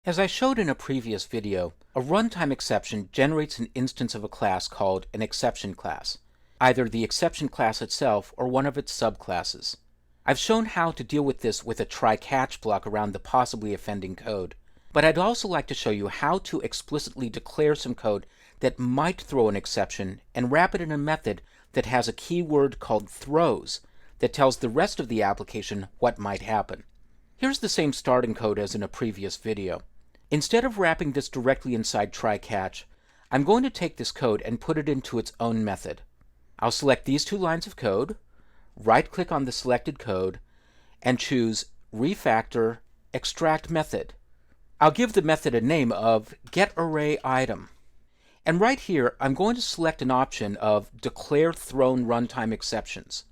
As I showed in a previous video, a runtime exception generates an instance of a class called an exception class, either the exception class itself or one of its subclasses. I've shown how to deal with this with a try-catch block around the possibly offending code, but I'd also like to show you how to explicitly declare some code that might throw an exception and wrap it in a method that has a keyword called throws that tells the rest of the application what might happen. Here's the same starting code as in a previous video. Instead of wrapping this directly inside try-catch, I'm going to take this code and put it into its own method. I'll select these two lines of code, right-click on the selected code, and choose Refactor Extract Method. I'll give the method a name of getArrayItem. And right here, I'm going to select an option of Declare Thrown Runtime Exceptions.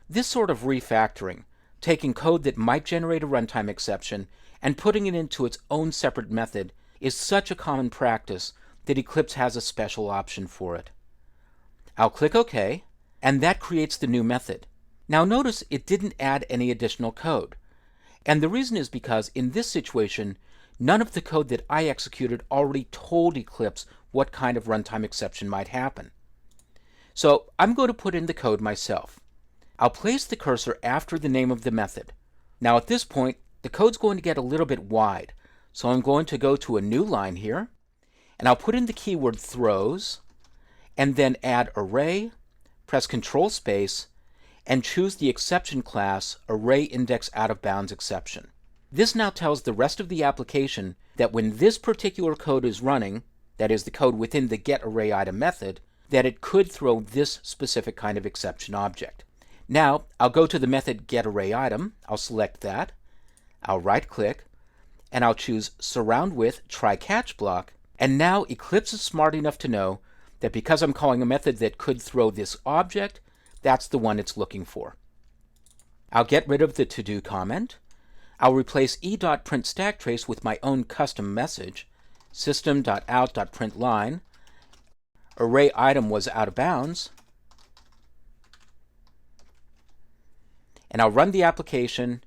This sort of refactoring, taking code that might generate a runtime exception and putting it into its own separate method, is such a common practice that Eclipse has a special option for it. I'll click OK, and that creates the new method. Now notice it didn't add any additional code. And the reason is because in this situation, none of the code that I executed already told Eclipse what kind of runtime exception might happen. So I'm going to put in the code myself. I'll place the cursor after the name of the method. Now at this point, the code's going to get a little bit wide, so I'm going to go to a new line here, and I'll put in the keyword throws, and then add array, press Control Space, and choose the exception class ArrayIndexOutOfBoundsException. This now tells the rest of the application that when this particular code is running, that is the code within the getArrayItem method, that it could throw this specific kind of exception object. Now, I'll go to the method getArrayItem, I'll select that, I'll right-click, and I'll choose Surround with Try-Catch Block, and now Eclipse is smart enough to know that because I'm calling a method that could throw this object, that's the one it's looking for. I'll get rid of the to-do comment. I'll replace e.printStackTrace with my own custom message, system.out.println, ArrayItem was out of bounds, and I'll run the application,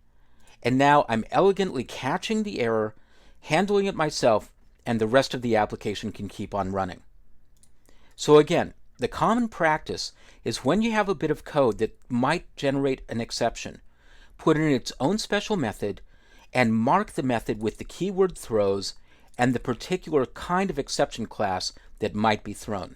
and now I'm elegantly catching the error, handling it myself, and the rest of the application can keep on running. So again, the common practice is when you have a bit of code that might generate an exception, put it in its own special method, and mark the method with the keyword throws and the particular kind of exception class that might be thrown.